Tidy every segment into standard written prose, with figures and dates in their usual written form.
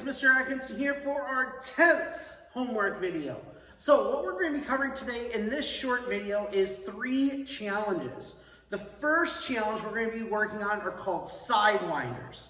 it's Mr. Atkinson here for our 10th homework video. So what we're going to be covering today in this short video is 3 challenges. The first challenge we're going to be working on are called Sidewinders.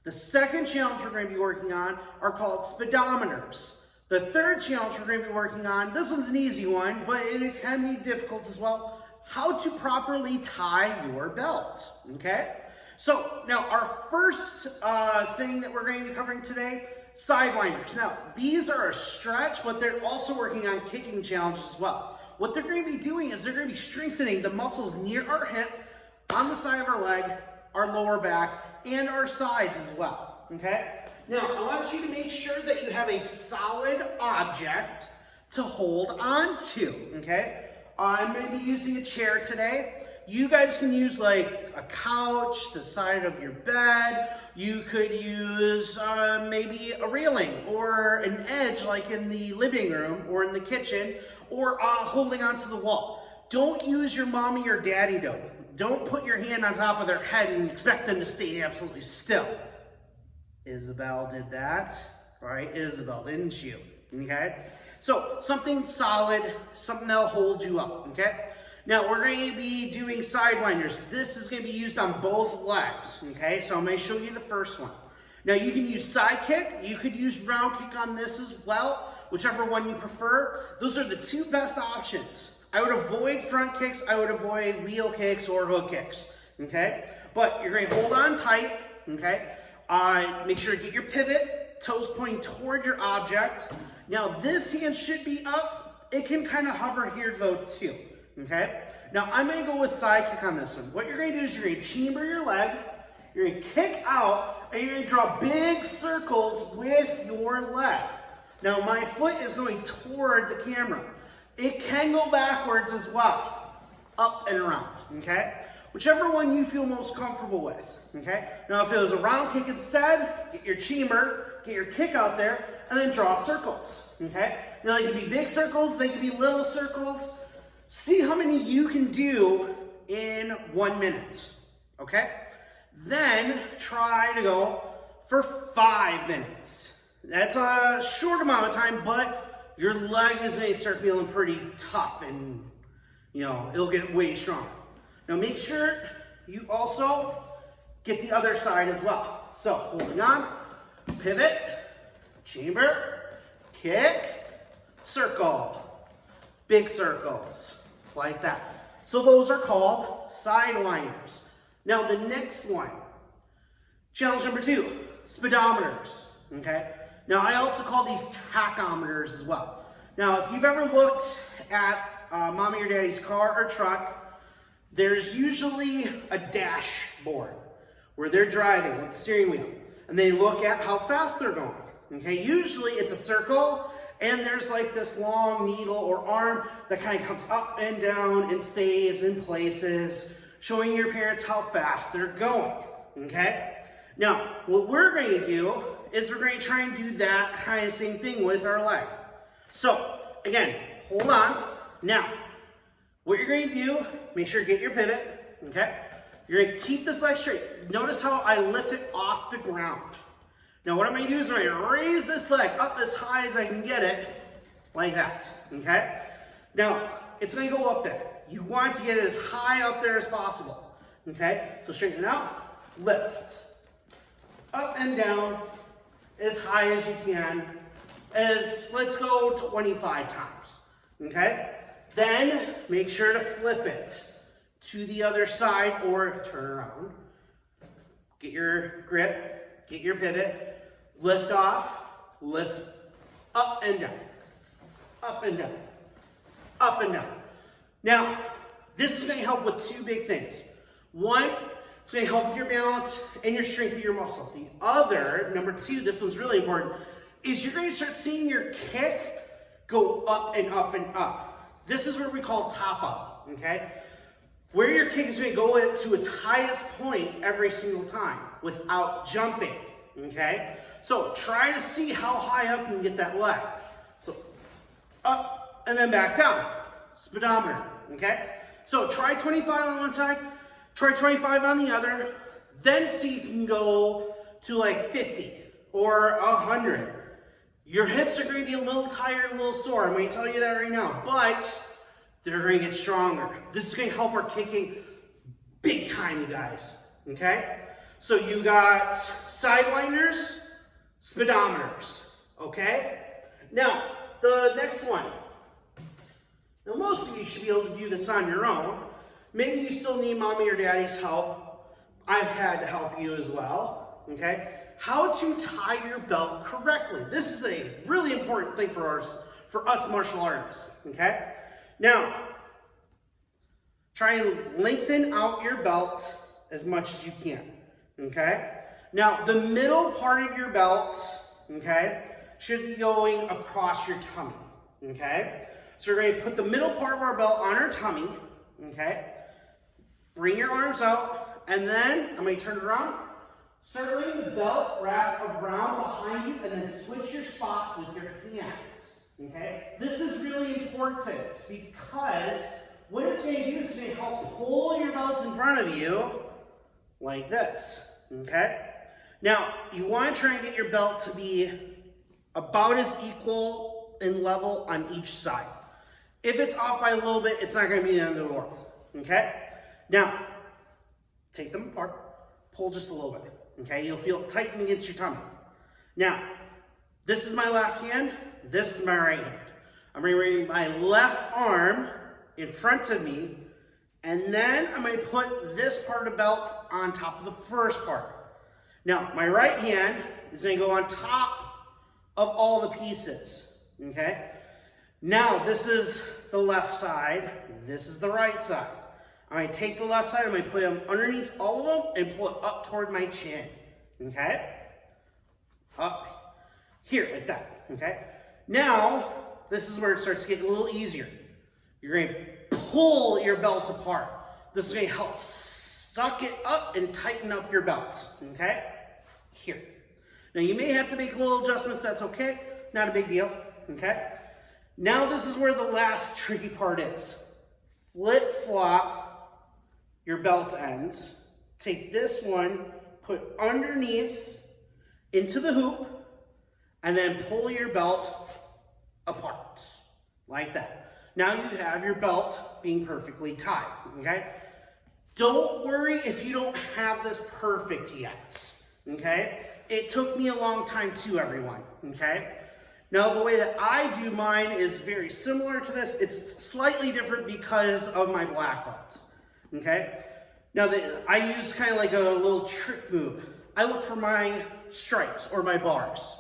The second challenge we're going to be working on are called Speedometers. The third challenge we're going to be working on, this one's an easy one, but it can be difficult as well, how to properly tie your belt, okay? So now our first thing that we're going to be covering today, Sidewinders. Now these are a stretch, but they're also working on kicking challenges as well. What they're going to be doing is they're going to be strengthening the muscles near our hip, on the side of our leg, our lower back, and our sides as well, okay? Now, I want you to make sure that you have a solid object to hold on to, okay? I'm going to be using a chair today. You guys can use like a couch, the side of your bed. You could use maybe a railing or an edge like in the living room or in the kitchen, or holding onto the wall. Don't use your mommy or daddy dough. Don't put your hand on top of their head and expect them to stay absolutely still. Isabel did that, right? Isabel, didn't you? Okay? So, something solid, something that'll hold you up, okay? Now, we're going to be doing Sidewinders. This is going to be used on both legs, okay? So, I'm going to show you the first one. Now, you can use side kick. You could use round kick on this as well, whichever one you prefer. Those are the 2 best options. I would avoid front kicks. I would avoid wheel kicks or hook kicks, okay? But you're going to hold on tight, okay? Make sure to get your pivot, toes pointing toward your object. Now this hand should be up. It can kind of hover here though too, okay? Now I'm going to go with side kick on this one. What you're going to do is you're going to chamber your leg, you're going to kick out, and you're going to draw big circles with your leg. Now my foot is going toward the camera. It can go backwards as well, up and around, okay? Whichever one you feel most comfortable with, okay? Now if it was a round kick instead, get your chamber, get your kick out there, and then draw circles, okay? Now they can be big circles, they can be little circles. See how many you can do in 1 minute, okay? Then try to go for 5 minutes. That's a short amount of time, but your leg is going to start feeling pretty tough and, you know, it'll get way stronger. Now make sure you also get the other side as well. So holding on, pivot, chamber, kick, circle, big circles, like that. So those are called Sidewinders. Now the next one, challenge number 2, Speedometers, okay? Now I also call these tachometers as well. Now if you've ever looked at mommy or daddy's car or truck, there's usually a dashboard where they're driving with the steering wheel, and they look at how fast they're going, okay? Usually it's a circle, and there's like this long needle or arm that kind of comes up and down and stays in places, showing your parents how fast they're going, okay? Now, what we're going to do is we're going to try and do that kind of same thing with our leg. So, again, hold on. Now, what you're going to do, make sure to get your pivot, okay? You're going to keep this leg straight. Notice how I lift it off the ground. Now what I'm going to do is I'm going to raise this leg up as high as I can get it, like that, okay? Now, it's going to go up there. You want to get it as high up there as possible, okay? So straighten it out, lift. Up and down, as high as you can, let's go 25 times, okay? Then, make sure to flip it to the other side or turn around. Get your grip, get your pivot, lift off, lift up and down, up and down, up and down. Now, this is going to help with 2 big things. One, it's going to help with your balance and your strength of your muscle. The other, number 2, this one's really important, is you're going to start seeing your kick go up and up and up. This is what we call top up, okay? Where your kick is going to go to its highest point every single time without jumping, okay? So try to see how high up you can get that leg. So up and then back down, speedometer, okay? So try 25 on one side, try 25 on the other, then see if you can go to like 50 or 100. Your hips are going to be a little tired, a little sore. I'm going to tell you that right now, but they're going to get stronger. This is going to help our kicking big time, you guys, okay? So you got Sidewinders, Speedometers, okay? Now, the next one. Now, most of you should be able to do this on your own. Maybe you still need mommy or daddy's help. I've had to help you as well, okay? How to tie your belt correctly. This is a really important thing for us martial artists, okay? Now, try and lengthen out your belt as much as you can, okay? Now, the middle part of your belt, okay, should be going across your tummy, okay? So we're going to put the middle part of our belt on our tummy, okay? Bring your arms out, and then I'm going to turn it around. Circling the belt, wrap around behind you, and then switch your spots with your hands, okay? This is really important because what it's going to do is it's going to help pull your belt in front of you like this, okay? Now, you want to try and get your belt to be about as equal in level on each side. If it's off by a little bit, it's not going to be the end of the world, okay? Now, take them apart, pull just a little bit, okay? You'll feel it tighten against your tummy. Now, this is my left hand, this is my right hand. I'm going to bring my left arm in front of me, and then I'm going to put this part of the belt on top of the first part. Now, my right hand is going to go on top of all the pieces, okay? Now, this is the left side, this is the right side. I'm going to take the left side, I'm going to put them underneath all of them and pull it up toward my chin, okay? Up here, like that, okay? Now, this is where it starts to get a little easier. You're going to pull your belt apart. This is going to help suck it up and tighten up your belt, okay? Here. Now, you may have to make a little adjustments, that's okay. Not a big deal, okay? Now, this is where the last tricky part is. Flip-flop your belt ends. Take this one, put underneath into the hoop, and then pull your belt apart, like that. Now you have your belt being perfectly tied, okay? Don't worry if you don't have this perfect yet, okay? It took me a long time too, everyone, okay? Now, the way that I do mine is very similar to this. It's slightly different because of my black belt, okay? Now, I use kind of like a little trick move. I look for my stripes or my bars,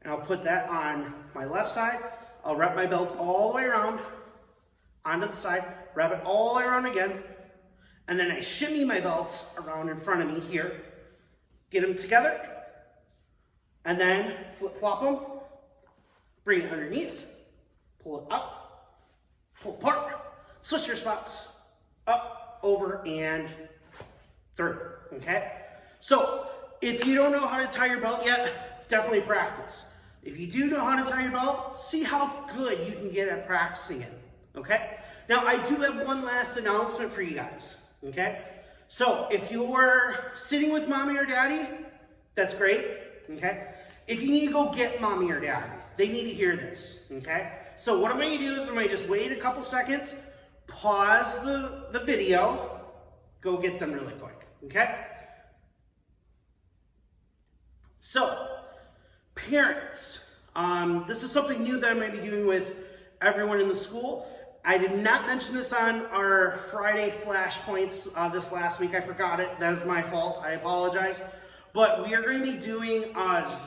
and I'll put that on my left side. I'll wrap my belt all the way around, onto the side, wrap it all the way around again, and then I shimmy my belt around in front of me here, get them together, and then flip-flop them, bring it underneath, pull it up, pull apart, switch your spots, up, over, and through, okay? So, if you don't know how to tie your belt yet, definitely practice. If you do know how to tie your belt, see how good you can get at practicing it, okay? Now, I do have one last announcement for you guys, okay? So, if you're sitting with mommy or daddy, that's great, okay? If you need to go get mommy or daddy, they need to hear this, okay? So what I'm going to do is I'm going to just wait a couple seconds, pause the video, go get them really quick, okay? So, parents, this is something new that I'm going to be doing with everyone in the school. I did not mention this on our Friday flashpoints this last week. I forgot it. That was my fault. I apologize. But we are going to be doing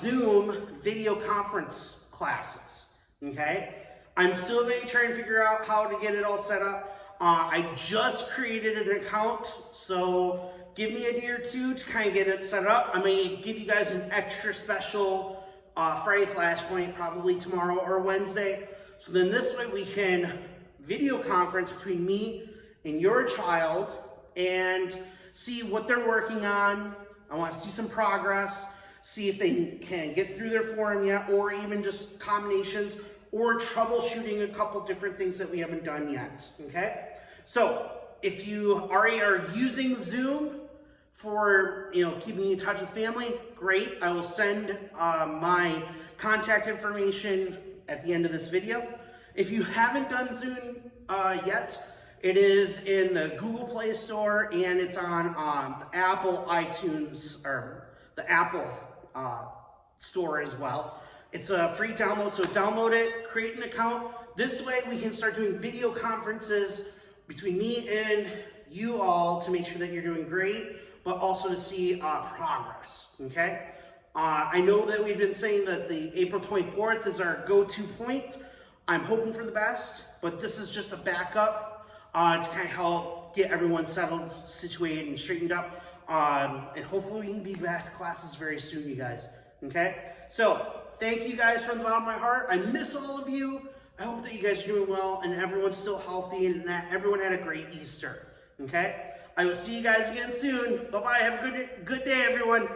Zoom video conference classes, okay? I'm still going to try and figure out how to get it all set up. I just created an account, so give me a day or two to kind of get it set up. I'm going to give you guys an extra special Friday flashpoint, probably tomorrow or Wednesday. So then this way we can video conference between me and your child and see what they're working on. I want to see some progress, see if they can get through their form yet, or even just combinations, or troubleshooting a couple different things that we haven't done yet, okay? So, if you already are using Zoom for, keeping in touch with family, great. I will send my contact information at the end of this video. If you haven't done Zune yet, it is in the Google Play Store and it's on the Apple iTunes, or the Apple store as well. It's a free download, so download it, create an account. This way we can start doing video conferences between me and you all to make sure that you're doing great, but also to see progress, okay? I know that we've been saying that the April 24th is our go-to point. I'm hoping for the best, but this is just a backup to kind of help get everyone settled, situated, and straightened up. And hopefully we can be back to classes very soon, you guys, okay? So, thank you guys from the bottom of my heart. I miss all of you. I hope that you guys are doing well and everyone's still healthy and that everyone had a great Easter, okay? I will see you guys again soon. Bye-bye. Have a good day, everyone.